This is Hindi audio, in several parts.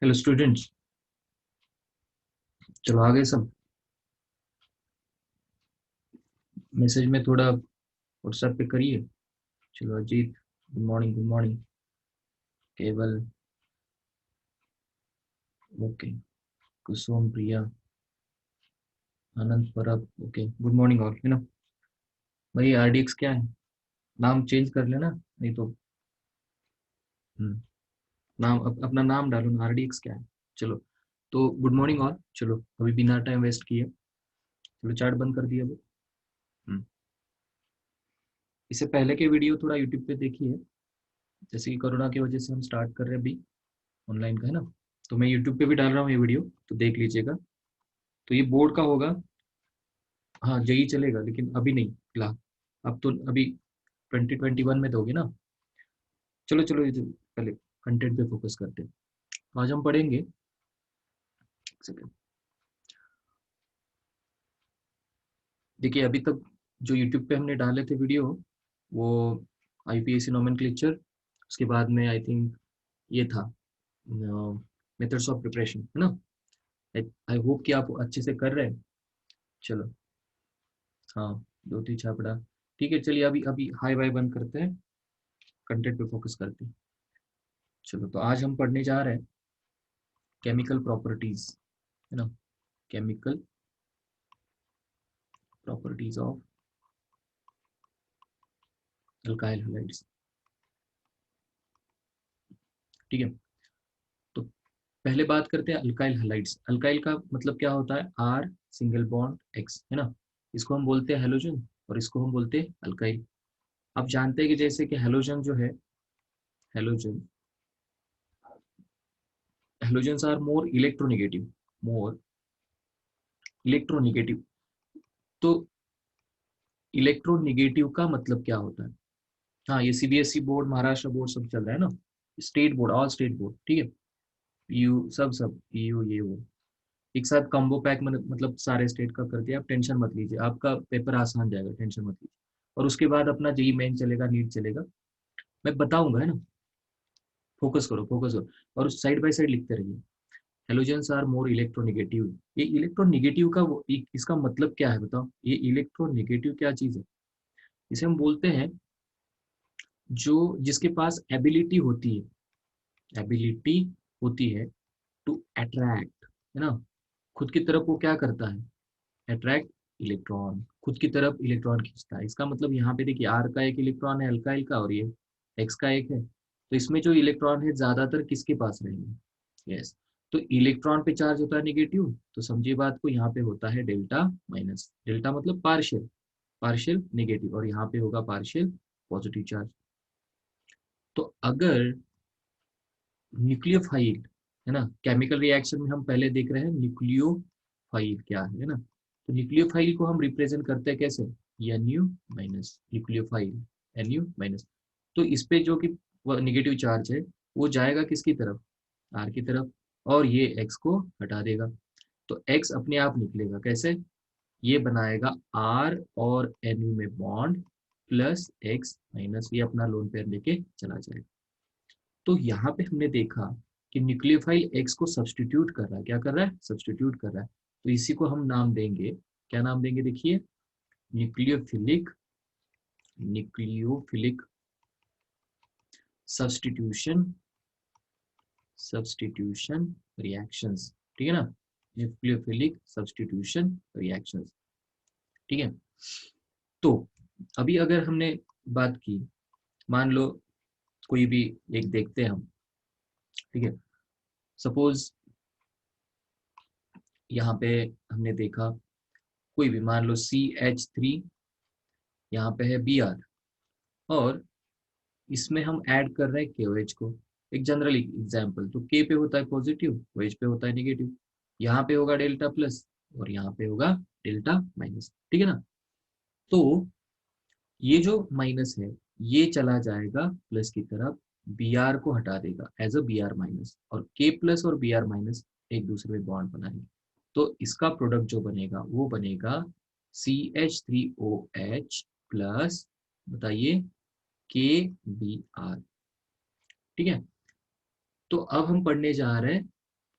Hello students. चलो आगे सब मैसेज में थोड़ा व्हाट्सएप पे करिए। चलो Ajit, good morning good morning. केवल, ओके। कुसुम, प्रिया, आनंद, परब, ओके। गुड मॉर्निंग ऑल, है ना। भाई आरडीएक्स क्या है? नाम चेंज कर लेना, नहीं तो नाम अपना नाम डालो ना, आरडीएक्स क्या है। चलो, तो गुड मॉर्निंग ऑल। चलो अभी बिना टाइम वेस्ट किए, चलो चार्ट बंद कर दिया अभी। हम्म, इससे पहले के वीडियो थोड़ा यूट्यूब पे देखिए। जैसे कि कोरोना की वजह से हम स्टार्ट कर रहे हैं अभी ऑनलाइन का, है ना। तो मैं यूट्यूब पे भी डाल रहा हूँ ये वीडियो, तो देख लीजिएगा। तो ये बोर्ड का होगा। हाँ, जेई चलेगा लेकिन अभी नहीं फिलहाल। अब तो अभी 2021 में दोगे ना। चलो चलो, ये जो पहले कंटेंट पे फोकस करते हैं। तो आज हम पढ़ेंगे, एक सेकंड। देखिए अभी तक जो यूट्यूब पे हमने डाले थे वीडियो, वो आईपीएससी नोमेनक्लेचर, उसके बाद में आई थिंक ये था मेथड्स ऑफ प्रिपरेशन, है ना। आई होप कि आप अच्छे से कर रहे हैं। चलो, हाँ, दो तीन छापड़ा। ठीक है, चलिए अभी अभी हाई वाई बंद करते हैं, कंटेंट पे फोकस करते हैं। चलो, तो आज हम पढ़ने जा रहे हैं केमिकल प्रॉपर्टीज, है ना। Chemical properties of alkyl halides. ठीक है, तो पहले बात करते हैं अल्काइल हैलाइड्स। अल्काइल का मतलब क्या होता है? आर सिंगल बॉन्ड एक्स, है ना। इसको हम बोलते हैं हेलोजन और इसको हम बोलते हैं अल्काइल। आप जानते हैं कि जैसे कि हेलोजन जो है, halogen halogens are more electronegative, more electronegative. तो इलेक्ट्रोनेगेटिव का मतलब क्या होता है? हाँ, ये सीबीएसई बोर्ड, महाराष्ट्र बोर्ड सब चल रहा है ना। State board, all state board, ठीक है। यू सब सब यू ये वो एक साथ कॉम्बो पैक में, मतलब सारे स्टेट का कर दिया। आप टेंशन मत लीजिए, आपका पेपर आसान जाएगा, टेंशन मत लीजिए। और उसके बाद अपना जेई मेन चलेगा, नीट चलेगा, मैं बताऊंगा, है ना। फोकस करो फोकस करो, और साइड बाय साइड लिखते रहिए। Halogens are more electronegative. ये इलेक्ट्रोनेगेटिव का इसका मतलब क्या है बताओ? ये इलेक्ट्रोनेगेटिव क्या चीज है? इसे हम बोलते हैं जो जिसके पास एबिलिटी होती है, एबिलिटी होती है टू अट्रैक्ट, है ना। खुद की तरफ वो क्या करता है? अट्रैक्ट इलेक्ट्रॉन, खुद की तरफ इलेक्ट्रॉन खींचता है। इसका मतलब यहाँ पे देखिए, आर का एक इलेक्ट्रॉन है अल्काइल का, और ये एक्स का एक है। तो इसमें जो इलेक्ट्रॉन है ज्यादातर किसके पास रहेंगे? यस। तो इलेक्ट्रॉन पे चार्ज होता है निगेटिव, तो समझिए बात को, यहाँ पे होता है डेल्टा माइनस। डेल्टा मतलब पार्शियल, पार्शियल निगेटिव, और यहाँ पे होगा पार्शियल पॉजिटिव चार्ज। तो अगर न्यूक्लियोफाइल, है ना, केमिकल रिएक्शन में हम पहले देख रहे हैं न्यूक्लियोफाइल क्या है ना। तो न्यूक्लियोफाइल को हम रिप्रेजेंट करते हैं कैसे? NU minus nucleophile, NU minus. तो इस पे जो कि निगेटिव चार्ज है, वो जाएगा किसकी तरफ? आर की तरफ, और ये एक्स को हटा देगा। तो एक्स अपने आप निकलेगा कैसे? ये बनाएगा आर और NU में बॉन्ड, प्लस एक्स माइनस, ये अपना लोन पेयर लेके चला जाएगा। तो यहाँ पे हमने देखा कि न्यूक्लियोफाइल एक्स को सब्सटीट्यूट कर रहा है। क्या कर रहा है? सब्सटीट्यूट कर रहा है। तो इसी को हम नाम देंगे, क्या नाम देंगे देखिए, nucleophilic, nucleophilic substitution, substitution reactions. ठीक है ना, न्यूक्लियोफिलिक सब्सटीट्यूशन रिएक्शंस। ठीक है। तो अभी अगर हमने बात की, मान लो कोई भी एक देखते हैं हम, ठीक है। सपोज यहाँ पे हमने देखा, कोई भी मान लो CH3, यहाँ पे है Br, और इसमें हम ऐड कर रहे हैं KOH को। एक जनरल एग्जांपल, तो K पे होता है पॉजिटिव, OH पे होता है नेगेटिव। यहाँ पे होगा डेल्टा प्लस, और यहाँ पे होगा डेल्टा माइनस, ठीक है ना। तो ये जो माइनस है, ये चला जाएगा प्लस की तरफ, Br को हटा देगा एज अ Br माइनस, और K प्लस और Br माइनस एक दूसरे में बॉन्ड बनाएंगे। तो इसका प्रोडक्ट जो बनेगा वो बनेगा CH3OH प्लस, बताइए, KBr। ठीक है। तो अब हम पढ़ने जा रहे हैं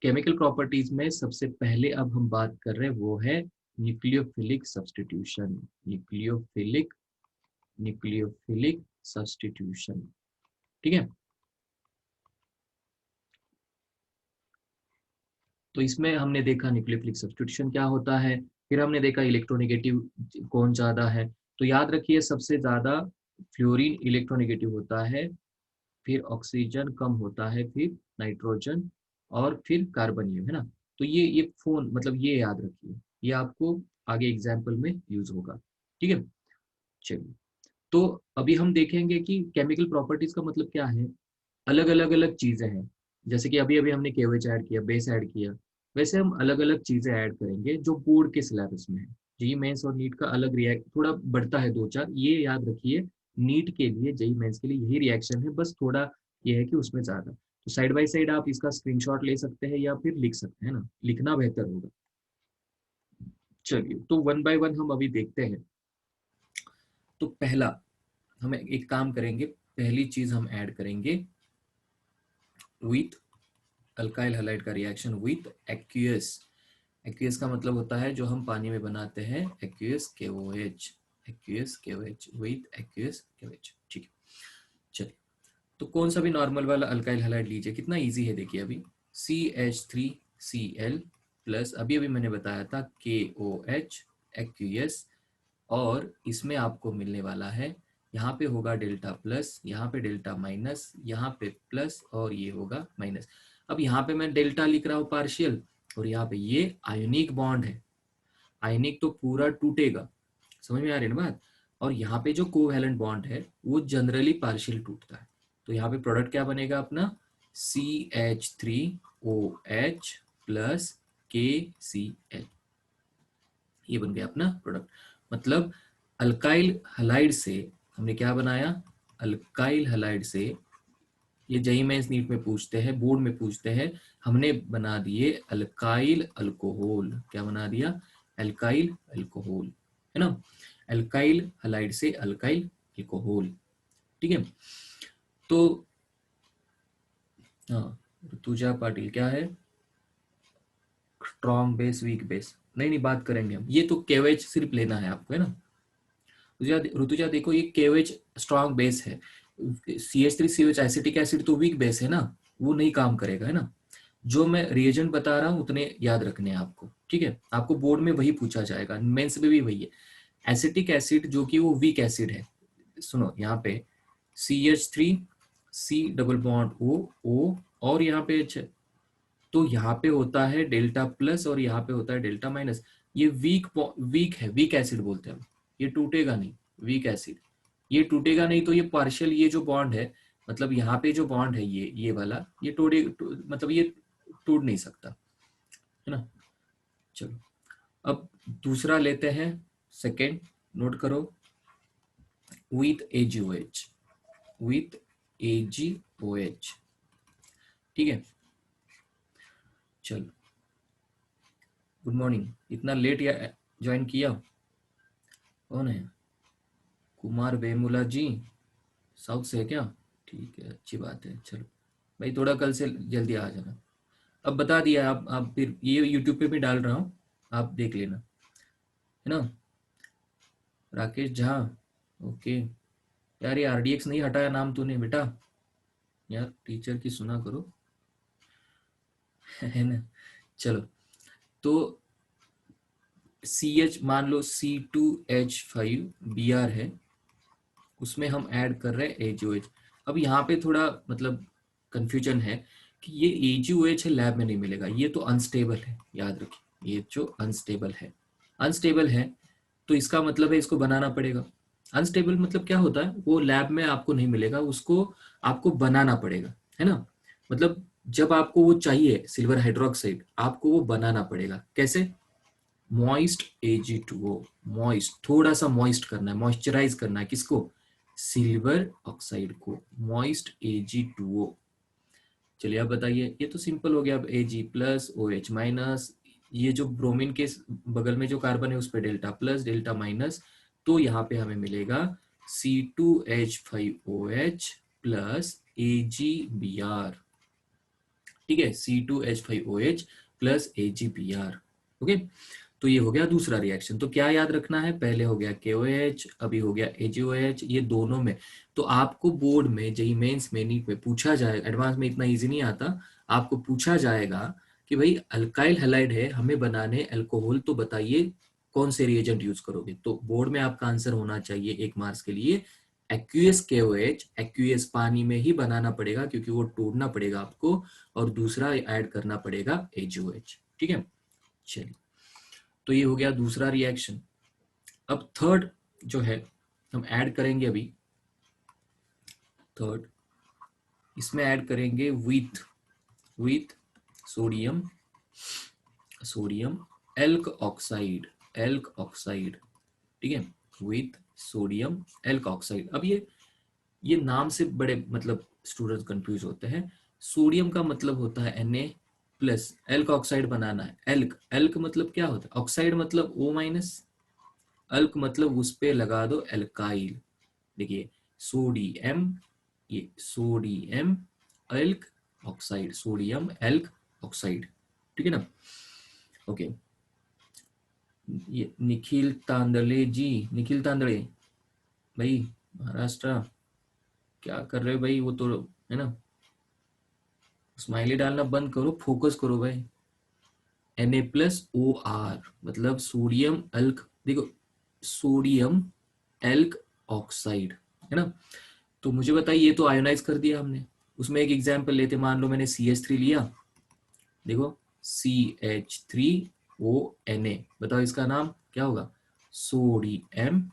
केमिकल प्रॉपर्टीज में सबसे पहले अब हम बात कर रहे हैं वो है न्यूक्लियोफिलिक सब्स्टिट्यूशन। न्यूक्लियोफिलिक सब्स्टिट्यूशन, ठीक है। तो इसमें हमने देखा न्यूक्लियोफिलिक सब्स्टिट्यूशन क्या होता है, फिर हमने देखा इलेक्ट्रोनेगेटिव कौन ज्यादा है। तो याद रखिए सबसे ज्यादा फ्लोरीन इलेक्ट्रोनेगेटिव होता है, फिर ऑक्सीजन कम होता है, फिर नाइट्रोजन और फिर कार्बन, है ना। तो ये फोन मतलब ये याद रखिए, ये आपको आगे एग्जाम्पल में यूज होगा, ठीक है। चलिए, तो अभी हम देखेंगे कि केमिकल प्रॉपर्टीज का मतलब क्या है। अलग अलग अलग चीजें हैं, जैसे कि अभी अभी हमने केवेच ऐड किया, बेस ऐड किया, वैसे हम अलग अलग चीजें ऐड करेंगे जो बोर्ड के सिलेबस में है। जेई मेंस और नीट का अलग रिएक्ट थोड़ा बढ़ता है, दो चार, ये याद रखिए। नीट के लिए, जेई मेंस के लिए यही रिएक्शन है, बस थोड़ा ये है कि उसमें ज्यादा। तो साइड बाय साइड आप इसका स्क्रीनशॉट ले सकते हैं या फिर लिख सकते हैं ना, लिखना बेहतर होगा। चलिए, तो वन बाय वन हम अभी देखते हैं। तो पहला हम एक काम करेंगे, पहली चीज हम ऐड करेंगे विथ अल्काइल हैलाइड का रिएक्शन विथ एक्यूएस। एक्यूएस का मतलब होता है जो हम पानी में बनाते हैं, एक्यूएस केओएच, एक्यूएस केओएच विथ एक्यूएस केओएच, ठीक है। चलिए, तो कौन सा भी नॉर्मल वाला अल्काइल हैलाइड लीजिए, कितना इजी है देखिए। अभी CH3Cl प्लस अभी अभी मैंने बताया था KOH एक्यूएस, और इसमें आपको मिलने वाला है, यहाँ पे होगा डेल्टा प्लस, यहाँ पे डेल्टा माइनस, यहाँ पे प्लस और ये होगा माइनस। अब यहाँ पे मैं डेल्टा लिख रहा हूँ पार्शियल, और यहाँ पे ये आयोनिक बॉन्ड है, आयोनिक तो पूरा टूटेगा, समझ में आ रही है ना बात। और यहाँ पे जो कोवैलेंट बॉन्ड है वो जनरली पार्शियल टूटता है। तो यहाँ पे प्रोडक्ट क्या बनेगा अपना, CH3OH प्लस KCl, ये बन गया अपना प्रोडक्ट। मतलब अल्काइल हलाइड से हमने क्या बनाया, अल्काइल हलाइड से, ये जेईई मेंस नीट में पूछते हैं, बोर्ड में पूछते हैं, हमने बना दिए अल्काइल अल्कोहल। क्या बना दिया, अल्काइल अल्कोहल, है ना। अल्काइल हलाइड से अल्काइल अल्कोहल, ठीक है। तो हाँ, ऋतुजा पाटिल क्या है, स्ट्रॉन्ग बेस वीक बेस, नहीं नहीं बात करेंगे हम, ये तो केवेच सिर्फ लेना है आपको, है ना। ऋतुजा देखो, ये केवेच स्ट्रॉन्ग बेस है, CH3COH एसिटिक एसिड तो वीक बेस है ना, वो नहीं काम करेगा, है ना। जो मैं रिएजेंट बता रहा हूँ उतने याद रखने हैं आपको, ठीक है। आपको बोर्ड में वही पूछा जाएगा, मेंस में भी वही है। एसिटिक एसिड जो कि वो वीक एसिड है, सुनो यहाँ पे CH3 डबल बॉन्ड O और यहाँ पे H है, तो यहाँ पे होता है डेल्टा प्लस और यहाँ पे होता है डेल्टा माइनस। ये वीक है, वीक एसिड बोलते हैं हम, ये टूटेगा नहीं, वीक एसिड, ये टूटेगा नहीं। तो ये पार्शियल, ये जो बॉन्ड है, मतलब यहाँ पे जो बॉन्ड है ये वाला, ये मतलब ये टूट नहीं सकता, है ना। चलो, अब दूसरा लेते हैं, सेकेंड नोट करो, विथ AgOH, विथ AgOH, ठीक है। चलो, गुड मॉर्निंग, इतना लेट या ज्वाइन किया, कौन है, कुमार वेमुला जी, साउथ से है क्या, ठीक है, अच्छी बात है। चलो भाई, थोड़ा कल से जल्दी आ जाना। अब बता दिया, आप फिर ये यूट्यूब पे भी डाल रहा हूँ, आप देख लेना, है ना। राकेश झा, ओके। यार ये RDX नहीं हटाया नाम तूने बेटा, यार टीचर की सुना करो, है ना। चलो, तो CH मान लो C2H5Br है, उसमें हम ऐड कर रहे हैं AgOH। अब यहाँ पे थोड़ा मतलब कंफ्यूजन है कि ये AgOH है, लैब में नहीं मिलेगा, ये तो अनस्टेबल है, याद रखिए, ये जो अनस्टेबल है, अनस्टेबल है, तो इसका मतलब है इसको बनाना पड़ेगा। अनस्टेबल मतलब क्या होता है, वो लैब में आपको नहीं मिलेगा, उसको आपको बनाना पड़ेगा, है ना। मतलब जब आपको वो चाहिए सिल्वर हाइड्रोक्साइड, आपको वो बनाना पड़ेगा, कैसे, मॉइस्ट Ag2O, मॉइस्ट, थोड़ा सा मॉइस्ट करना है, मॉइस्चराइज करना है, किसको, सिल्वर ऑक्साइड को, मॉइस्ट Ag2O। चलिए अब बताइए, ये तो सिंपल हो गया। अब Ag प्लस OH माइनस, ये जो ब्रोमीन के बगल में जो कार्बन है उस पर डेल्टा प्लस डेल्टा माइनस, तो यहाँ पे हमें मिलेगा C2H5OH प्लस AgBr, ठीक है, C2H5OH प्लस AgBr। ओके, तो ये हो गया दूसरा रिएक्शन। तो क्या याद रखना है, पहले हो गया KOH, अभी हो गया AgOH, ये दोनों में। तो आपको बोर्ड में, जेईई मेंस में, नीट में पूछा जाएगा, एडवांस में इतना इजी नहीं आता, आपको पूछा जाएगा कि भाई अल्काइल हैलाइड है, हमें बनाने अल्कोहल, तो बताइए कौन से रिएजेंट यूज करोगे। तो बोर्ड में आपका आंसर होना चाहिए 1 मार्क्स के लिए एक्यूएस KOH। एक्यूएस पानी में ही बनाना पड़ेगा क्योंकि वो तोड़ना पड़ेगा आपको, और दूसरा ऐड करना पड़ेगा AgOH। ठीक है, चलिए, तो ये हो गया दूसरा रिएक्शन। अब थर्ड जो है हम ऐड करेंगे अभी, थर्ड इसमें ऐड करेंगे with sodium, sodium elk oxide, elk oxide. ठीक है, विथ सोडियम एल्क ऑक्साइड। अब ये नाम से बड़े मतलब स्टूडेंट्स कंफ्यूज होते हैं। सोडियम का मतलब होता है Na प्लस, एल्क ऑक्साइड बनाना है, एल्क, एल्क मतलब क्या होता है, ऑक्साइड मतलब O माइनस, अल्क मतलब उस पे लगा दो एल्काइल। देखिए सोडियम, ये sodium elk oxide, sodium elk oxide. ठीक है ना, ओके। ये निखिल तांदले जी, निखिल तांदले भाई, महाराष्ट्र, क्या कर रहे हो भाई, वो तो है ना, स्माइली डालना बंद करो, फोकस करो भाई। Na+OR मतलब सोडियम अल्क, देखो सोडियम एल्क ऑक्साइड, है ना। तो मुझे बताइए, ये तो आयोनाइज कर दिया हमने। उसमें एक एग्जांपल लेते, मान लो मैंने CH3 लिया, देखो CH3ONa, बताओ इसका नाम क्या होगा, सोडियम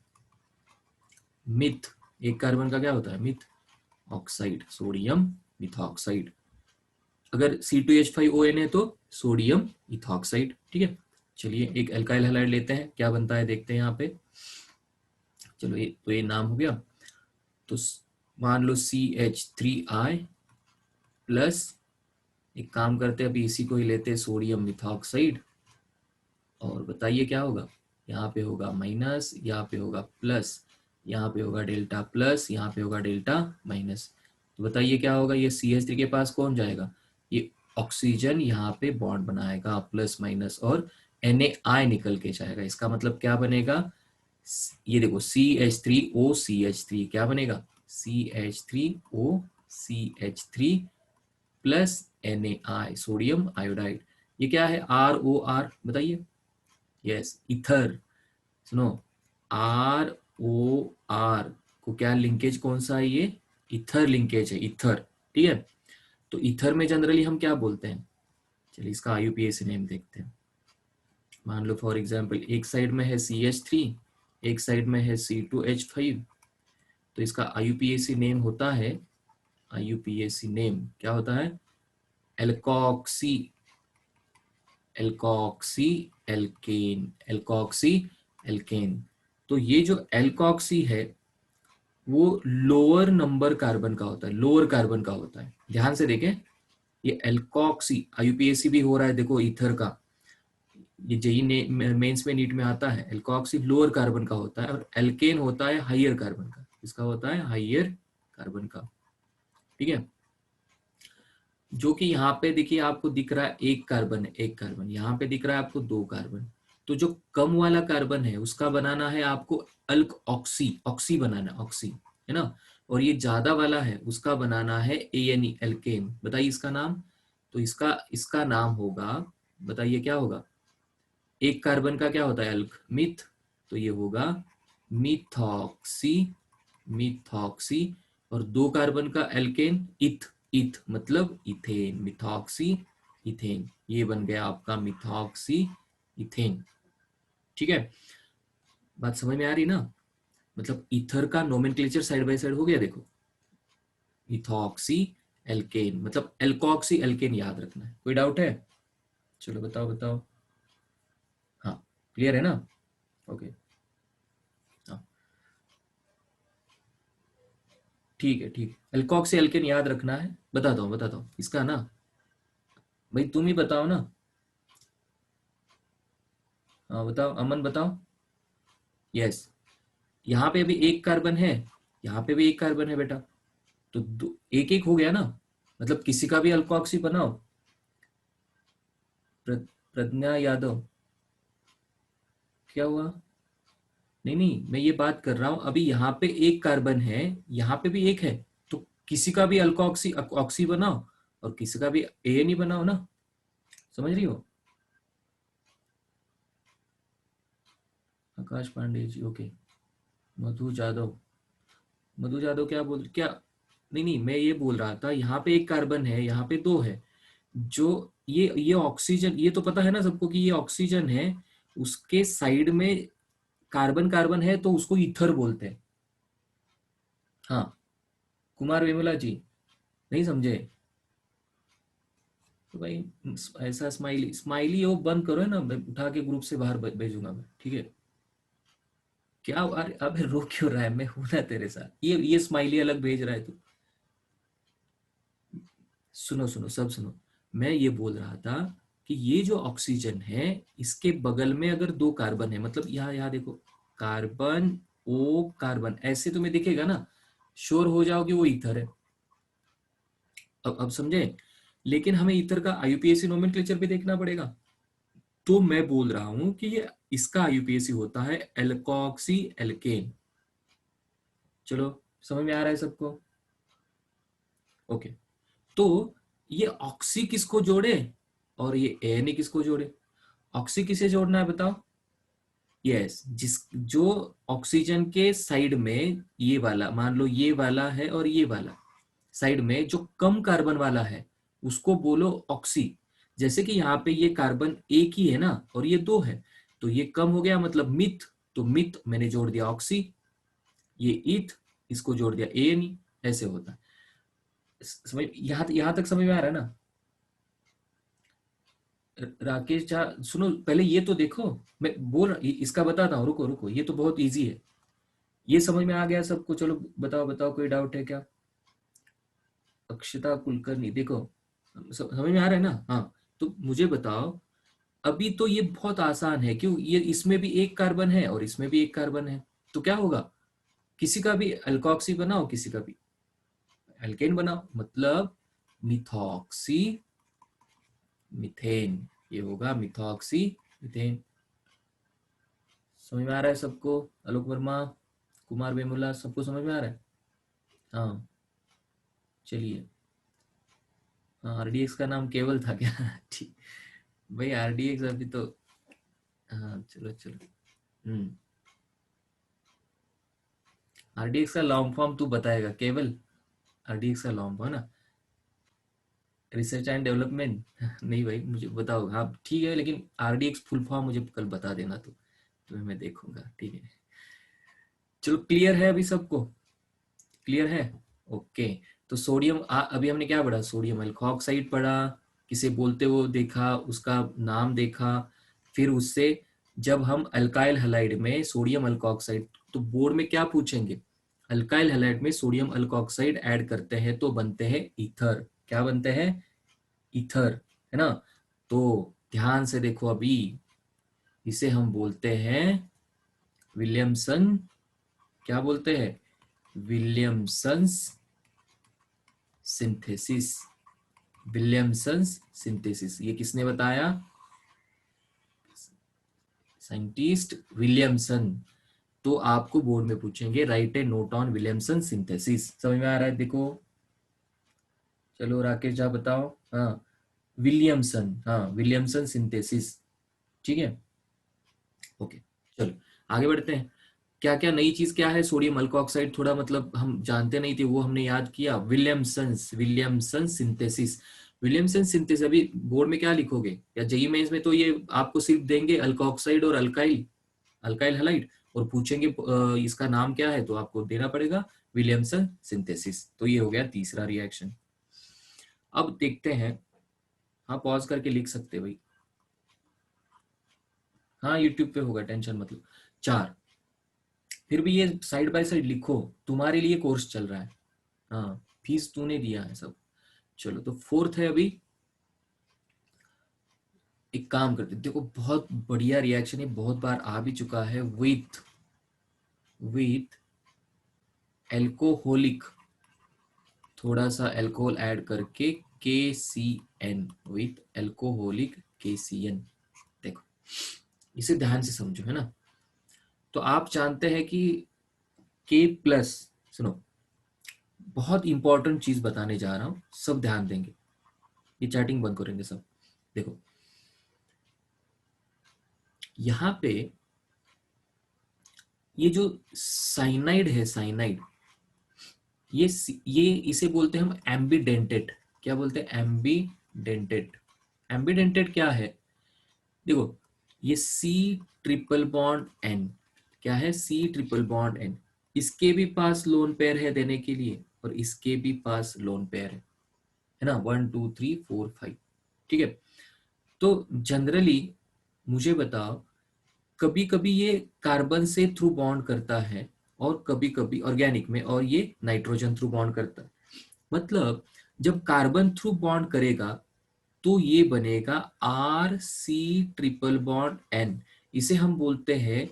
मिथ, एक कार्बन का क्या होता है, मिथ ऑक्साइड, सोडियम मिथॉक्साइड। अगर C2H5ON है तो सोडियम इथॉक्साइड। ठीक है, चलिए एक एल्काइल हैलाइड लेते हैं, क्या बनता है देखते हैं यहाँ पे। चलो ये तो ये नाम हो गया। तो मान लो CH3I प्लस, एक काम करते हैं अभी इसी को ही लेते हैं, सोडियम मिथॉक्साइड, और बताइए क्या होगा, यहाँ पे होगा माइनस, यहाँ पे होगा प्लस, यहाँ पे होगा डेल्टा प्लस, यहाँ पे होगा डेल्टा माइनस। तो बताइए क्या होगा, ये CH3 के पास कौन जाएगा, ये ऑक्सीजन यहाँ पे बॉन्ड बनाएगा प्लस माइनस, और Na निकल के जाएगा। इसका मतलब क्या बनेगा, ये देखो CH3OCH3 क्या बनेगा, CH3OCH3 plus Na sodium iodide. ये क्या है, ROR, बताइए, यस इथर। सुनो, ROR को क्या लिंकेज कौन सा है, ये इथर लिंकेज है, इथर। ठीक है, तो इथर में जनरली हम क्या बोलते हैं, चलिए इसका IUPAC नेम देखते हैं। मान लो फॉर एग्जांपल एक साइड में है CH3, एक साइड में है C2H5, तो इसका IUPAC नेम होता है, IUPAC नेम क्या होता है, alkoxy, alkoxy alkane, alkoxy alkane. तो ये जो एल्कॉक्सी है वो लोअर नंबर कार्बन का होता है, लोअर कार्बन का होता है, ध्यान से देखें। ये एल्कॉक्सी IUPAC भी हो रहा है, देखो ईथर का, ये जेई मेंस में नीट में आता है, एल्कॉक्सी लोअर कार्बन का होता है, और एल्केन होता है हाइयर कार्बन का। इसका होता है हाइयर कार्बन का। ठीक है, जो कि यहाँ पे देखिए आपको दिख रहा है एक कार्बन है, एक कार्बन, यहाँ पे दिख रहा है आपको 2 कार्बन। तो जो कम वाला कार्बन है उसका बनाना है आपको अल्क ऑक्सी, ऑक्सी बनाना है, ऑक्सी, है ना। और ये ज्यादा वाला है उसका बनाना है ANE एल्केन। बताइए इसका नाम, तो इसका इसका नाम होगा, बताइए क्या होगा, एक कार्बन का क्या होता है अल्क, मिथ, तो ये होगा मिथॉक्सी, मिथॉक्सी। और 2 कार्बन का एल्केन इथ, इथ मतलब इथेन, मिथॉक्सी इथेन, ये बन गया आपका मिथॉक्सी इथेन। ठीक है, बात समझ में आ रही ना, मतलब ईथर का नोमेनक्लेचर साइड बाय साइड हो गया, देखो इथॉक्सी एल्केन मतलब एल्कॉक्सी एल्केन याद रखना है। कोई डाउट है, चलो बताओ बताओ, हाँ क्लियर है ना, ओके, हाँ ठीक है, ठीक है, एल्कॉक्सी एल्केन याद रखना है। बताता हूँ इसका ना, भाई तुम ही बताओ ना, हाँ बताओ, अमन बताओ। यस, यहाँ पे भी एक कार्बन है, यहाँ पे भी एक कार्बन है बेटा, तो एक एक हो गया ना, मतलब किसी का भी अल्कोक्सी बनाओ प्रज्ञा यादव, क्या हुआ? नहीं नहीं, मैं ये बात कर रहा हूं, अभी यहाँ पे एक कार्बन है, यहाँ पे भी एक है, तो किसी का भी अल्कोक्सी ऑक्सी बनाओ और किसी का भी एन ही बनाओ ना, समझ रही हो? आकाश पांडे जी, ओके। मधु जादव, मधु जादव क्या बोल क्या? नहीं नहीं, मैं ये बोल रहा था यहाँ पे एक कार्बन है, यहाँ पे दो है, जो ये ऑक्सीजन, ये तो पता है ना सबको कि ये ऑक्सीजन है, उसके साइड में कार्बन कार्बन है तो उसको ईथर बोलते हैं। हाँ, कुमार वेमुला जी, नहीं समझे? तो भाई ऐसा स्माइली स्माइली वो बंद करो, है ना, मैं उठा के ग्रुप से बाहर भेजूंगा मैं, ठीक है? क्या? अरे अबे रो क्यों रहा है, मैं हूं ना तेरे साथ, ये स्माइली अलग भेज रहा है तू। सुनो सुनो, सब सुनो। मैं ये बोल रहा था कि ये जो ऑक्सीजन है, इसके बगल में अगर दो कार्बन है, मतलब यहाँ यहाँ देखो, कार्बन ओ कार्बन, ऐसे तुम्हें दिखेगा ना, श्योर हो जाओ कि वो ईथर है। अब समझे? लेकिन हमें ईथर का आईयूपीएसी नोमेनक्लेचर भी देखना पड़ेगा, तो मैं बोल रहा हूं कि ये इसका आईयूपीएसी होता है एल्कोक्सी एल्केन। चलो, समझ में आ रहा है सबको? ओके। तो ये ऑक्सी किसको जोड़े और ये एन किसको जोड़े? ऑक्सी किसे जोड़ना है बताओ? यस, जिस जो ऑक्सीजन के साइड में, ये वाला मान लो, ये वाला है और ये वाला साइड में जो कम कार्बन वाला है, उसको बोलो ऑक्सी। जैसे कि यहाँ पे ये कार्बन एक ही है ना और ये दो है, तो ये कम हो गया, मतलब मिथ, तो मिथ मैंने जोड़ दिया ऑक्सी, ये ईथ, इसको जोड़ दिया एन, ऐसे होता है। समझ, यहाँ तक समझ में आ रहा है ना? राकेश झा, सुनो पहले ये तो देखो, मैं बोल इसका बताता हूँ, रुको रुको, ये तो बहुत इजी है, ये समझ में आ गया सबको? चलो बताओ बताओ, कोई डाउट है क्या? अक्षता कुलकर्णी, देखो समझ में आ रहा है ना? हाँ, तो मुझे बताओ, अभी तो ये बहुत आसान है, क्यों? ये इसमें भी एक कार्बन है और इसमें भी एक कार्बन है, तो क्या होगा? किसी का भी अल्कोक्सी बनाओ, किसी का भी एल्केन बनाओ, मतलब मिथॉक्सी मिथेन, ये होगा मिथॉक्सी मिथेन। समझ में आ रहा है सबको? आलोक वर्मा, कुमार वेमुला, सबको समझ में आ रहा है? हाँ, चलिए। हाँ, आरडीएक्स का नाम केवल था क्या? ठीक। भाई आरडीएक्स अभी तो, हाँ चलो चलो। हम्म। आरडीएक्स का लॉन्ग फॉर्म तू बताएगा केवल? आरडीएक्स का लॉन्ग फॉर्म है ना, रिसर्च एंड डेवलपमेंट। नहीं भाई, मुझे बताओ, हाँ ठीक है, लेकिन आरडीएक्स फुल फॉर्म मुझे कल बता देना, तो तुम्हें मैं देखूंगा, ठीक है? चलो, क्लियर है अभी सबको? क्लियर है? ओके। तो सोडियम अभी हमने क्या पढ़ा? सोडियम अल्कोक्साइड पढ़ा, किसे बोलते हो देखा, उसका नाम देखा, फिर उससे जब हम अल्काइल हलाइड में सोडियम अल्कोक्साइड, तो बोर्ड में क्या पूछेंगे? अल्काइल हलाइड में सोडियम अल्कोक्साइड ऐड करते हैं तो बनते हैं ईथर। क्या बनते हैं? ईथर, है ना? तो ध्यान से देखो अभी, इसे हम बोलते हैं विलियमसन, क्या बोलते हैं? Williamson's synthesis. विलियमसन्स सिंथेसिस, ये किसने बताया? Scientist Williamson. तो आपको बोर्ड में पूछेंगे, right A note on Williamson synthesis. समझ में आ रहा है? देखो, चलो राकेश झा बताओ। हाँ, विलियमसन, हाँ विलियमसन सिंथेसिस, ठीक है? ओके, चलो आगे बढ़ते हैं। क्या क्या नई चीज क्या है? सोडियम अल्कोक्साइड थोड़ा मतलब हम जानते नहीं थे, वो हमने याद किया। Williamson synthesis, Williamson synthesis. अभी बोर्ड में क्या लिखोगे, या जेई मेंस में तो ये आपको सिर्फ देंगे अल्कोक्साइड और अल्काइल, अल्काइल हलाइड, और पूछेंगे इसका नाम क्या है, तो आपको देना पड़ेगा विलियमसन सिंथेसिस। तो ये हो गया तीसरा रिएक्शन। अब देखते हैं। हाँ, पॉज करके लिख सकते हैं भाई। हाँ, यूट्यूब पे होगा, टेंशन मतलब। चार, फिर भी ये साइड बाय साइड लिखो, तुम्हारे लिए कोर्स चल रहा है। हाँ, फीस तूने दिया है सब। चलो, तो फोर्थ है अभी। एक काम करते हैं, देखो बहुत बढ़िया रिएक्शन है, बहुत बार आ भी चुका है। विथ एल्कोहोलिक, थोड़ा सा एल्कोहल ऐड करके, KCN, विथ एल्कोहोलिक KCN। देखो इसे ध्यान से समझो, है ना। तो आप जानते हैं कि K प्लस, सुनो बहुत इंपॉर्टेंट चीज बताने जा रहा हूं, सब ध्यान देंगे, ये चैटिंग बंद करेंगे सब। देखो यहां पे ये जो साइनाइड है, साइनाइड, ये इसे बोलते हैं हम एम्बीडेंटेट। क्या बोलते हैं? एम्बीडेंटेट। एम्बीडेंटेट क्या है? देखो ये C ट्रिपल बॉन्ड N, क्या है? C ट्रिपल बॉन्ड N, इसके भी पास लोन पेयर है देने के लिए और इसके भी पास लोन पेयर है ना, 1 2 3 4 5। ठीक है, तो जनरली मुझे बताओ, कभी कभी ये कार्बन से थ्रू बॉन्ड करता है और कभी कभी ऑर्गेनिक में, और ये नाइट्रोजन थ्रू बॉन्ड करता है। मतलब जब कार्बन थ्रू बॉन्ड करेगा तो ये बनेगा RC ट्रिपल बॉन्ड N, इसे हम बोलते हैं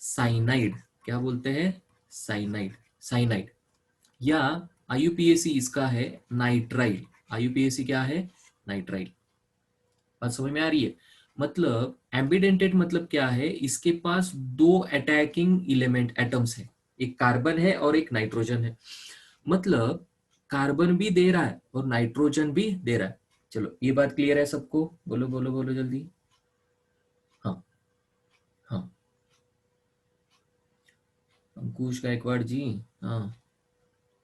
साइनाइड। क्या बोलते हैं? साइनाइड। साइनाइड या IUPAC इसका है नाइट्राइल। IUPAC क्या है? नाइट्राइल। बात समझ में आ रही है? मतलब एम्बिडेंटेट मतलब क्या है? इसके पास दो अटैकिंग इलेमेंट एटम्स है, एक कार्बन है और एक नाइट्रोजन है। मतलब कार्बन भी दे रहा है और नाइट्रोजन भी दे रहा है। चलो ये बात क्लियर है सबको? बोलो बोलो बोलो जल्दी। हाँ हाँ, अंकुश गायकवाड़ जी, हाँ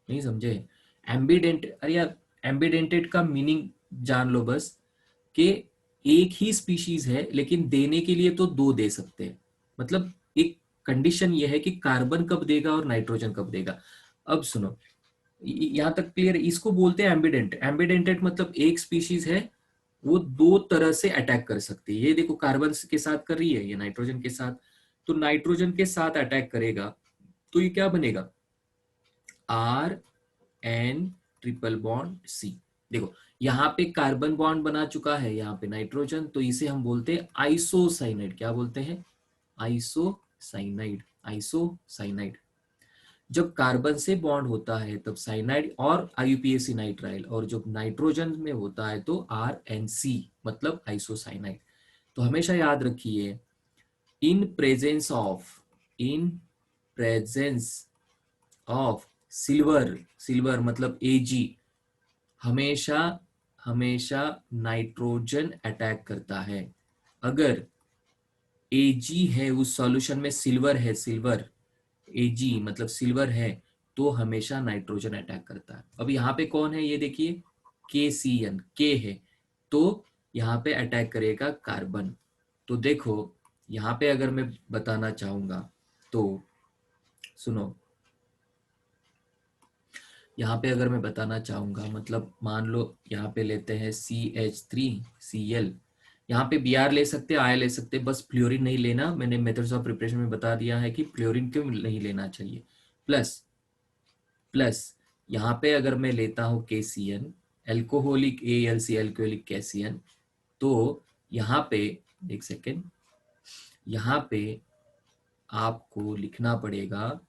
नहीं समझे? एम्बिडेंट, अरे यार एम्बिडेंटेट का मीनिंग जान लो बस, कि एक ही स्पीशीज है लेकिन देने के लिए तो दो दे सकते हैं। मतलब एक कंडीशन ये है कि कार्बन कब देगा और नाइट्रोजन कब देगा। अब सुनो, यहां तक क्लियर है? इसको बोलते हैं एम्बिडेंट। एम्बिडेंटेट मतलब एक स्पीशीज है, वो दो तरह से अटैक कर सकती है। ये देखो कार्बन के साथ कर रही है, ये नाइट्रोजन के साथ, तो नाइट्रोजन के साथ अटैक करेगा तो ये क्या बनेगा? RN triple bond C। देखो यहाँ पे कार्बन बॉन्ड बना चुका है, यहाँ पे नाइट्रोजन, तो इसे हम बोलते हैं आइसोसाइनाइड। क्या बोलते हैं? आइसोसाइनाइड। आइसोसाइनाइड। जब कार्बन से बॉन्ड होता है तब साइनाइड और IUPAC नाइट्राइल, और जब नाइट्रोजन में होता है तो RNC, मतलब आइसोसाइनाइड। तो हमेशा याद रखिए, in presence of, in presence of silver, silver मतलब Ag, हमेशा हमेशा नाइट्रोजन अटैक करता है। अगर Ag है उस सॉल्यूशन में, सिल्वर है, सिल्वर Ag मतलब सिल्वर है, तो हमेशा नाइट्रोजन अटैक करता है। अब यहाँ पे कौन है? ये देखिए KCN, K है, तो यहाँ पे अटैक करेगा कार्बन। तो देखो यहाँ पे अगर मैं बताना चाहूंगा तो सुनो, यहाँ पे अगर मैं बताना चाहूंगा, मतलब मान लो यहाँ पे लेते हैं CH3Cl, यहाँ पे Br ले सकते हैं, I ले सकते हैं, बस फ्लोरीन नहीं लेना। मैंने मेथड्स ऑफ प्रिपरेशन में बता दिया है कि फ्लोरीन क्यों नहीं लेना चाहिए। प्लस प्लस यहाँ पे अगर मैं लेता हूँ KCN, alcoholic ALC, alcoholic KCN, तो यहाँ पे एक सेकेंड, यहाँ पे आपको लिखना पड़ेगा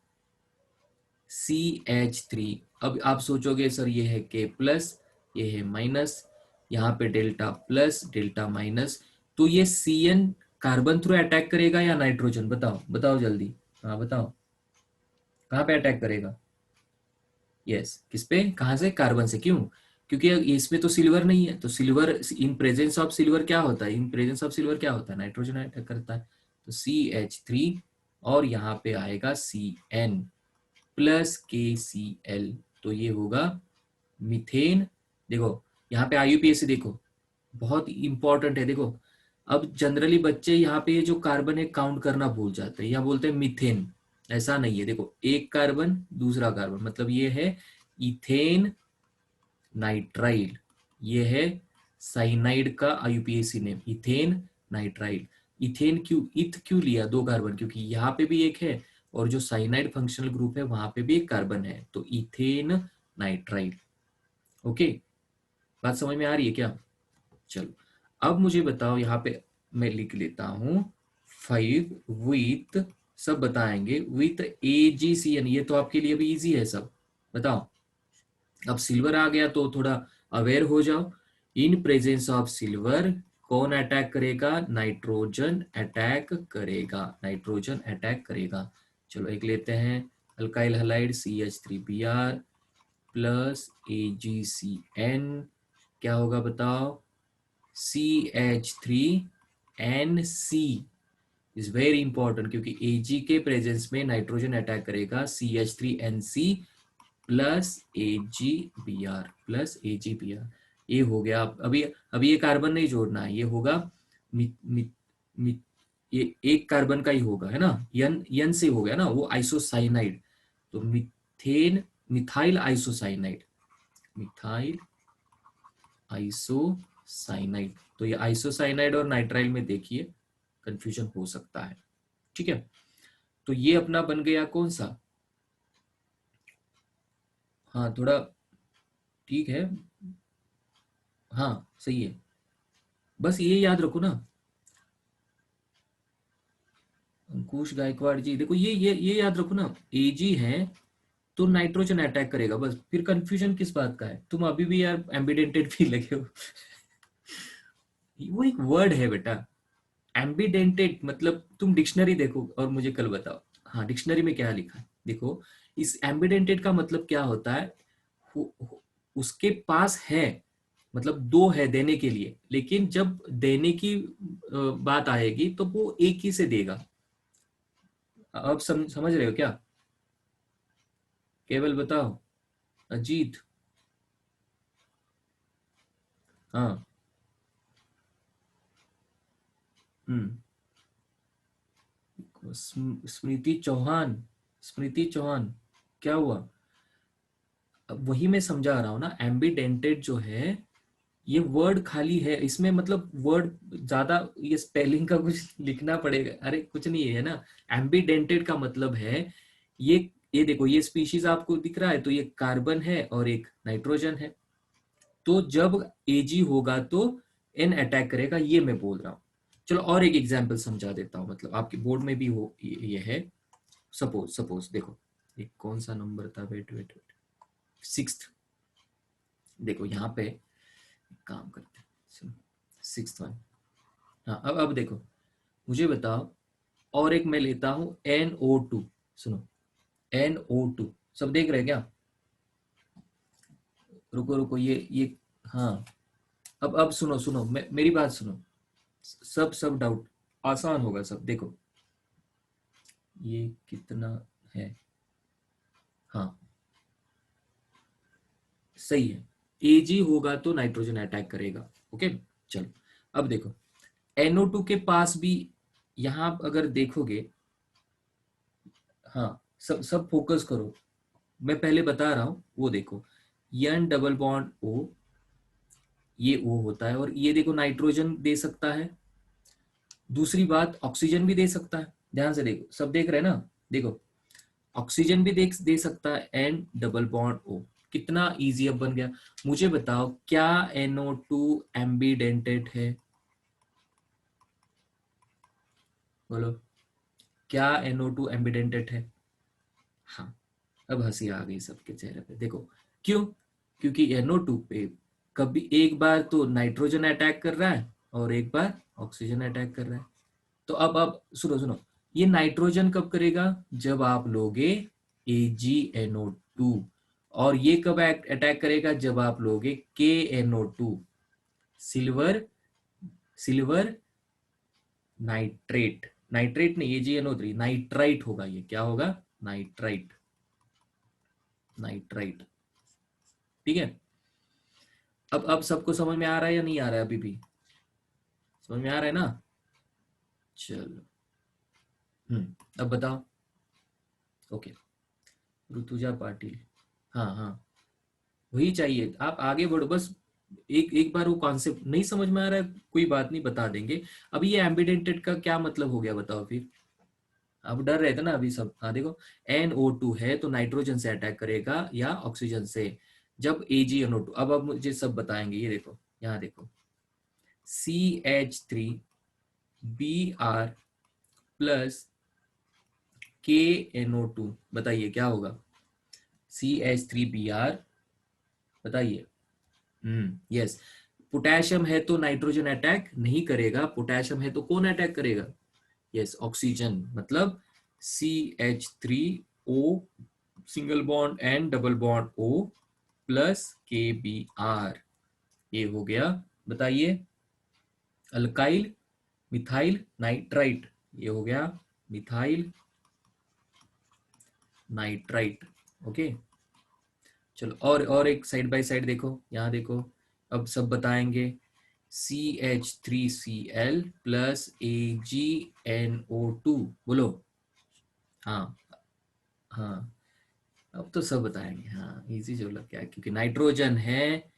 CH3। अब आप सोचोगे सर ये है K प्लस, ये है माइनस, यहाँ पे डेल्टा प्लस डेल्टा माइनस, तो ये CN कार्बन थ्रू अटैक करेगा या नाइट्रोजन? बताओ बताओ जल्दी, हाँ बताओ, कहाँ पे अटैक करेगा? यस, किस पे? कहाँ से? कार्बन से। क्यों? क्योंकि इसमें तो सिल्वर नहीं है, तो silver, in presence of silver क्या होता है? इन प्रेजेंस ऑफ सिल्वर क्या होता है? नाइट्रोजन अटैक करता है। तो CH3 और यहाँ पे आएगा CN प्लस KCl, तो ये होगा मीथेन। देखो यहाँ पे IUPAC देखो, बहुत इंपॉर्टेंट है। देखो अब जनरली बच्चे यहाँ पे ये जो कार्बन है काउंट करना भूल जाते हैं या बोलते हैं मीथेन, ऐसा नहीं है। देखो एक कार्बन दूसरा कार्बन, मतलब ये है इथेन नाइट्राइल, ये है साइनाइड का IUPAC name, ethane nitrile. Ethane क्यों, इथ क्यों लिया दो कार्बन? क्योंकि यहाँ पे भी एक है और जो साइनाइड फंक्शनल ग्रुप है वहां पे भी एक कार्बन है, तो इथेन नाइट्राइल। ओके, बात समझ में आ रही है क्या? चलो अब मुझे बताओ, यहाँ पे मैं लिख लेता हूं 5 विथ, सब बताएंगे विथ AgCN, ये तो आपके लिए भी इजी है सब। बताओ, अब सिल्वर आ गया तो थोड़ा अवेयर हो जाओ। इन प्रेजेंस ऑफ सिल्वर कौन अटैक करेगा? नाइट्रोजन अटैक करेगा, नाइट्रोजन अटैक करेगा। चलो एक लेते हैं, alkyl halide CH3Br plus AgCN, क्या होगा बताओ? CH3NC इज वेरी इंपॉर्टेंट, क्योंकि Ag के प्रेजेंस में नाइट्रोजन अटैक करेगा, CH3NC plus AgBr plus AgBr। ये हो गया। अभी अभी ये कार्बन नहीं जोड़ना है, ये होगा मि, मि, मि, ये एक कार्बन का ही होगा, है ना? यन यन से हो गया ना, वो आइसोसाइनाइड। तो methane, methyl isocyanide, methyl isocyanide. तो ये आइसोसाइनाइड और नाइट्राइल में देखिए कंफ्यूजन हो सकता है, ठीक है? तो ये अपना बन गया कौन सा? हाँ थोड़ा ठीक है, हाँ सही है। बस ये याद रखो ना, अंकुश गायकवाड़ जी, देखो ये याद रखो ना, Ag है तो नाइट्रोजन अटैक करेगा, बस। फिर कंफ्यूजन किस बात का है? तुम अभी भी यार एम्बिडेंटेड भी लगे हो। वो एक वर्ड है बेटा, एम्बिडेंटेड मतलब तुम डिक्शनरी देखो और मुझे कल बताओ। हाँ डिक्शनरी में क्या लिखा है देखो। इस एम्बिडेंटेड का मतलब क्या होता है? उसके पास है, मतलब दो है देने के लिए, लेकिन जब देने की बात आएगी तो वो एक ही से देगा। अब समझ रहे हो क्या? केवल बताओ। अजीत। हाँ। हम्म। स्मृति चौहान, स्मृति चौहान, क्या हुआ? अब वही मैं समझा रहा हूँ ना, एम्बिडेंटेड जो है ये वर्ड खाली है, इसमें मतलब वर्ड ज्यादा, ये स्पेलिंग का कुछ लिखना पड़ेगा, अरे कुछ नहीं है ना। एम्बिडेंटेड का मतलब है ये ये देखो, ये स्पीशीज आपको दिख रहा है, तो ये कार्बन है और एक नाइट्रोजन है। तो जब Ag होगा तो N अटैक करेगा, ये मैं बोल रहा हूँ। चलो और एक एग्जांपल समझा देता हूँ, मतलब आपके बोर्ड में भी हो ये है। सपोज सपोज देखो, एक कौन सा नंबर था, वेट वेट वेट, सिक्स्थ। देखो यहाँ पे काम करते हैं, सिक्स्थ वन। हाँ अब देखो, मुझे बताओ, और एक मैं लेता हूँ NO2। सुनो, NO2, सब देख रहे हैं क्या? रुको रुको, ये हाँ। अब सुनो सुनो, मेरी बात सुनो। सब डाउट आसान होगा सब, देखो ये कितना है। हाँ सही है, Ag होगा तो नाइट्रोजन अटैक करेगा। ओके चलो, अब देखो NO2 के पास भी, यहां अगर देखोगे, हाँ सब सब फोकस करो, मैं पहले बता रहा हूं, वो देखो, N डबल बॉन्ड O, ये O होता है, और ये देखो नाइट्रोजन दे सकता है। दूसरी बात, ऑक्सीजन भी दे सकता है, ध्यान से देखो, सब देख रहे हैं ना? देखो ऑक्सीजन भी दे सकता है, N डबल बॉन्ड O। कितना इजी अब बन गया। मुझे बताओ क्या NO2 एम्बिडेंटेड है? बोलो, क्या NO2 एम्बिडेंटेड है? हाँ, अब हंसी आ गई सबके चेहरे पे, देखो क्यों? क्योंकि NO2 पे कभी एक बार तो नाइट्रोजन अटैक कर रहा है और एक बार ऑक्सीजन अटैक कर रहा है। तो अब सुनो सुनो, ये नाइट्रोजन कब करेगा? जब आप लोगे AgNO2। और ये कब अटैक करेगा? जब आप लोगे KNO2, silver, silver nitrate, nitrate नहीं, AgNO3 नाइट्राइट होगा, ये क्या होगा? नाइट्राइट, नाइट्राइट, ठीक है? अब सबको समझ में आ रहा है या नहीं आ रहा है? अभी भी समझ में आ रहा है ना? चलो। अब बताओ। ओके, ऋतुजा पाटिल, हाँ हाँ, वही चाहिए, आप आगे बढ़ो बस। एक एक बार वो कॉन्सेप्ट नहीं समझ में आ रहा है, कोई बात नहीं, बता देंगे। अभी ये एम्बिडेंटेड का क्या मतलब हो गया बताओ फिर? अब डर रहे थे ना अभी सब। हाँ देखो, NO2 है तो नाइट्रोजन से अटैक करेगा या ऑक्सीजन से, जब AgNO2। अब मुझे सब बताएंगे, ये देखो, यहाँ देखो, CH3Br प्लस KNO2, बताइए क्या होगा? CH3Br, बताइए। यस, पोटेशियम है तो नाइट्रोजन अटैक नहीं करेगा, पोटेशियम है तो कौन अटैक करेगा? यस, ऑक्सीजन, मतलब CH3O single bond and double bond O plus KBr, ये हो गया। बताइए, अल्काइल मिथाइल नाइट्राइट, ये हो गया मिथाइल नाइट्राइट। ओके, चलो और एक साइड बाय साइड देखो, यहाँ देखो, अब सब बताएंगे। CH3Cl प्लस AgNO2, बोलो। हाँ हाँ, अब तो सब बताएंगे, हाँ इजी जो लग गया, क्योंकि नाइट्रोजन है,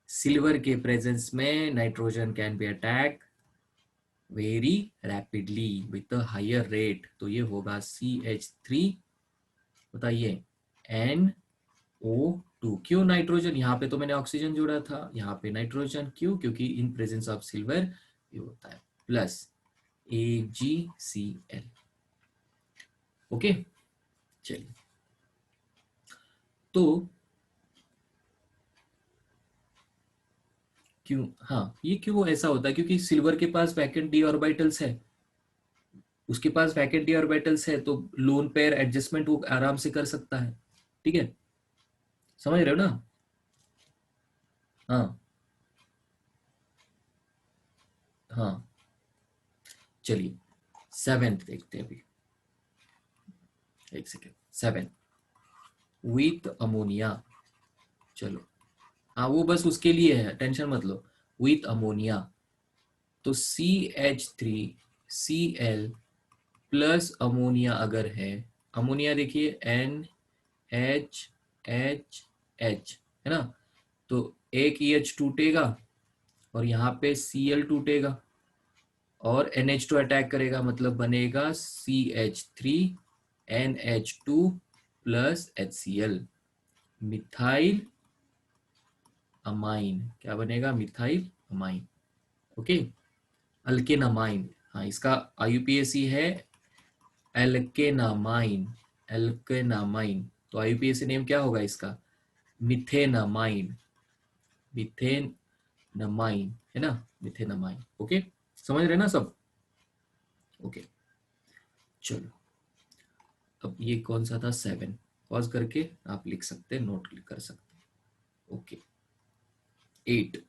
सिल्वर के प्रेजेंस में nitrogen can be attack very rapidly with a higher rate, तो ये होगा CH3, बताइए, NO2। क्यों नाइट्रोजन? यहाँ पे तो मैंने ऑक्सीजन जोड़ा था, यहाँ पे नाइट्रोजन, क्यों? क्योंकि इन प्रेजेंस ऑफ सिल्वर ये होता है, प्लस AgCl। ओके, चलिए, तो क्यों, हाँ ये क्यों ऐसा होता है? क्योंकि सिल्वर के पास वैकेंट डी ऑर्बिटल्स है, उसके पास वैकेंट डी ऑर्बिटल्स है, तो लोन पेयर एडजस्टमेंट वो आराम से कर सकता है। ठीक है, समझ रहे हो ना? हाँ हाँ, चलिए सेवेंथ देखते हैं अभी, एक सेकेंड। सेवन, विथ अमोनिया, चलो, हाँ वो बस उसके लिए है, टेंशन मत लो। विथ अमोनिया, तो CH3Cl प्लस अमोनिया अगर है, अमोनिया देखिए NHHH, है ना, तो एक EH टूटेगा और यहाँ पे Cl टूटेगा और NH2 अटैक करेगा, मतलब बनेगा CH3NH2 plus HCl, methyl amine. क्या बनेगा? Methyl amine. ओके, अल्केनामाइन, हाँ इसका IUPAC है एल्केनामाइन, एल्केनामाइन, तो IUPAC नेम क्या होगा इसका? मिथेनामाइन, मिथेनमाइन, है ना, मिथेनमाइन। ओके, समझ रहे ना सब? ओके, चलो, अब ये कौन सा था? सेवन, पॉज करके आप लिख सकते हैं, नोट कर सकते हैं। ओके, एट,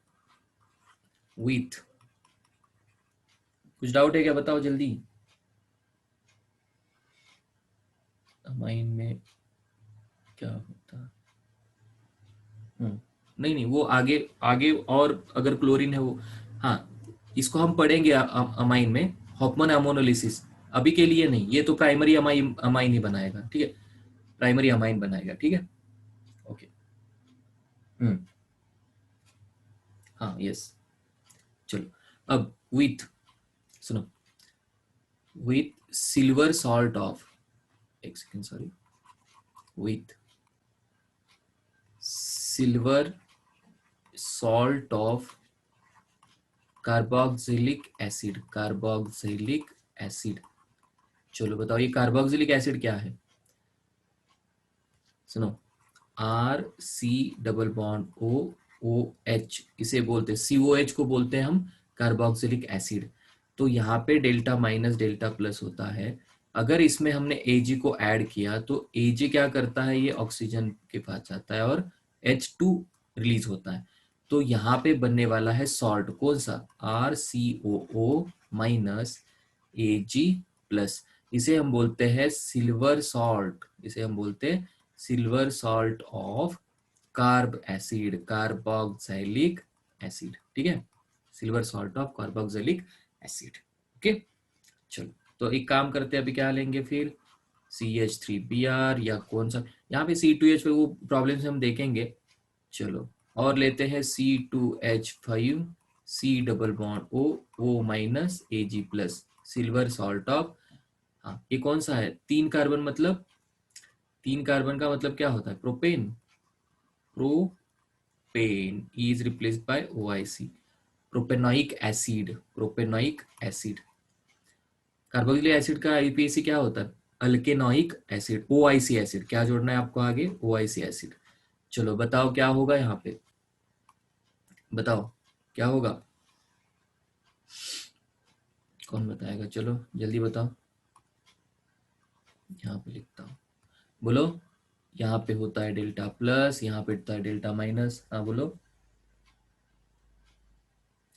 विथ, कुछ डाउट है क्या? बताओ जल्दी। अमाइन में क्या होता? नहीं नहीं, वो आगे आगे, और अगर क्लोरीन है वो, हाँ इसको हम पढ़ेंगे अमाइन में, हॉफमैन अमोनोलिसिस, अभी के लिए नहीं, ये तो प्राइमरी अमाइन अमाइन ही बनाएगा, ठीक है, प्राइमरी अमाइन बनाएगा, ठीक है। ओके, हम्म, हाँ यस, चलो, अब विथ, सुनो, विथ सिल्वर सॉल्ट ऑफ, एक second sorry, with silver salt of carboxylic acid, carboxylic acid, चलो बताओ ये कार्बोक्सिलिक एसिड क्या है? सुनो, RC डबल बॉन्ड OOH, इसे बोलते हैं COH को बोलते हैं हम कार्बोक्सिलिक एसिड। तो यहाँ पे डेल्टा माइनस डेल्टा प्लस होता है, अगर इसमें हमने Ag को ऐड किया तो Ag क्या करता है? ये ऑक्सीजन के पास जाता है और H2 रिलीज होता है, तो यहाँ पे बनने वाला है सॉल्ट, कौन सा? RCOO माइनस Ag प्लस, इसे हम बोलते हैं सिल्वर सॉल्ट, इसे हम बोलते हैं silver salt of carb acid, carboxylic acid, ठीक है, silver salt of carboxylic acid. Okay, चलो, तो एक काम करते हैं, अभी क्या लेंगे फिर? CH3Br, या कौन सा, यहाँ पे C2H पे वो प्रॉब्लम से हम देखेंगे। चलो, और लेते हैं C2H5 C double bond O minus Ag plus, silver salt of, हाँ ये कौन सा है? तीन कार्बन, मतलब तीन कार्बन का मतलब क्या होता है? Propane, propane is replaced by OIC, propanoic acid, propanoic acid. Carboxylic acid का IUPAC क्या होता है? अल्केनोइक एसिड, OIC एसिड, क्या जोड़ना है आपको आगे? OIC acid. चलो बताओ क्या होगा यहाँ पे, बताओ। क्या होगा, कौन बताएगा, चलो जल्दी बताओ। यहाँ पे लिखता हूँ, बोलो। यहाँ पे होता है डेल्टा प्लस, यहाँ पे होता है डेल्टा माइनस। हाँ बोलो।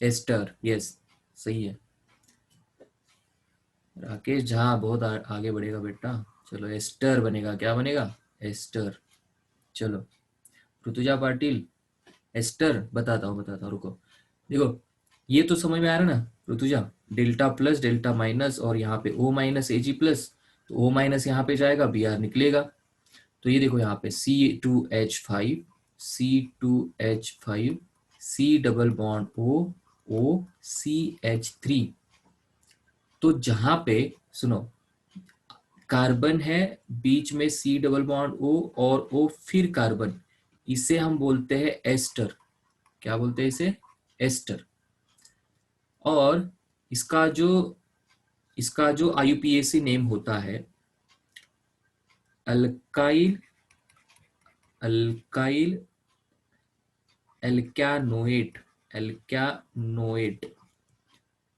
एस्टर, यस, सही है। राकेश झा बहुत आगे बढ़ेगा बेटा। चलो एस्टर बनेगा, क्या बनेगा, एस्टर। चलो ऋतुजा पाटिल, एस्टर बताता हूँ रुको। देखो ये तो समझ में आ रहा ना Rutuja, delta plus delta minus और यहाँ पे ओ माइनस ए जी प्लस, तो ओ माइनस यहाँ पे जाएगा, बी आर निकलेगा। तो ये देखो यहाँ पे C2H5, C2H5, C double bond O, O CH3। तो जहां पे सुनो, कार्बन है, बीच में C डबल बॉन्ड O और O फिर कार्बन, इसे हम बोलते हैं एस्टर। क्या बोलते हैं इसे, एस्टर। और इसका जो IUPAC नेम होता है अल्काइल, अल्काइल एल्क्यानोएट, एल्क्यानोएट।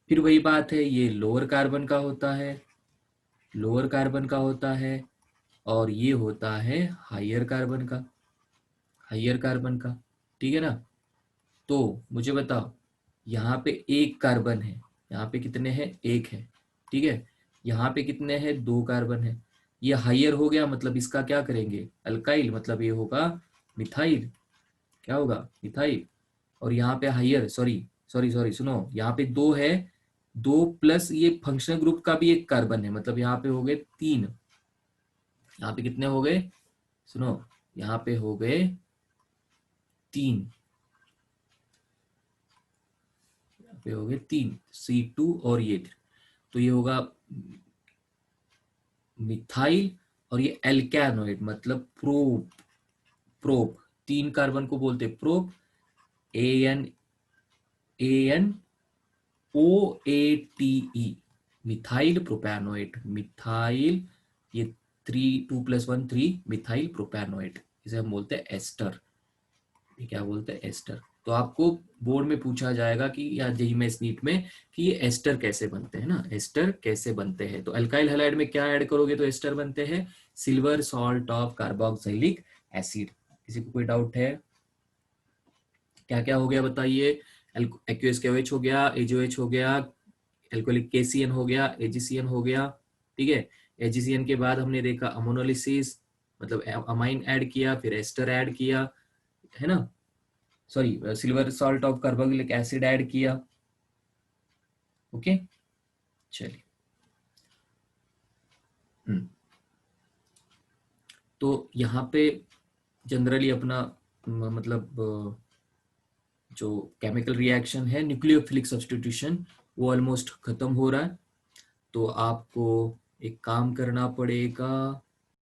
फिर वही बात है, ये लोअर कार्बन का होता है, लोअर कार्बन का होता है, और ये होता है हायर कार्बन का, हायर कार्बन का। ठीक है ना। तो मुझे बताओ, यहाँ पे एक कार्बन है, यहाँ पे कितने हैं, एक है। ठीक है, यहाँ पे कितने हैं, दो कार्बन है। ये हायर हो गया, मतलब इसका क्या करेंगे, अल्काइल, मतलब ये होगा मिथाइल। क्या होगा, मिथाइल। और यहाँ पे हायर, सॉरी सॉरी सॉरी सुनो, यहाँ पे दो है, दो प्लस ये फंक्शनल ग्रुप का भी एक कार्बन है, मतलब यहाँ पे हो गए तीन। यहाँ पे कितने हो गए, सुनो, यहाँ पे हो गए तीन, यहाँ पे हो गए तीन, C2 और ये। तो ये होगा मिथाइल, और ये एल्कैनोइड मतलब प्रोप, प्रोप, तीन कार्बन को बोलते prop, AN, ANOATE, methyl propanoate, methyl, ये 2+1 3 मिथाइल प्रोपैनोएट, इसे हम बोलते हैं एस्टर। ये क्या बोलते हैं, एस्टर। तो आपको बोर्ड में पूछा जाएगा कि या जेईई में नीट में कि ये एस्टर कैसे बनते हैं ना, एस्टर कैसे बनते हैं। तो अल्काइल हैलाइड में क्या ऐड करोगे तो एस्टर बनते हैं, silver salt of carboxylic acid. किसी को कोई डाउट है, क्या क्या हो गया बताइए, एक्यूएस हो गया, एजोएच हो गया, एल्कोहलिक KCN हो गया, AgCN हो गया। ठीक है, AgCN के बाद हमने देखा अमोनोलिसिस, मतलब अमाइन ऐड किया, फिर एस्टर ऐड किया, है ना, sorry silver salt of carboxylic acid add किया। ओके, चलिए। तो यहाँ पे जनरली अपना मतलब जो केमिकल रिएक्शन है न्यूक्लियोफिलिक सब्स्टिट्यूशन, वो ऑलमोस्ट खत्म हो रहा है। तो आपको एक काम करना पड़ेगा,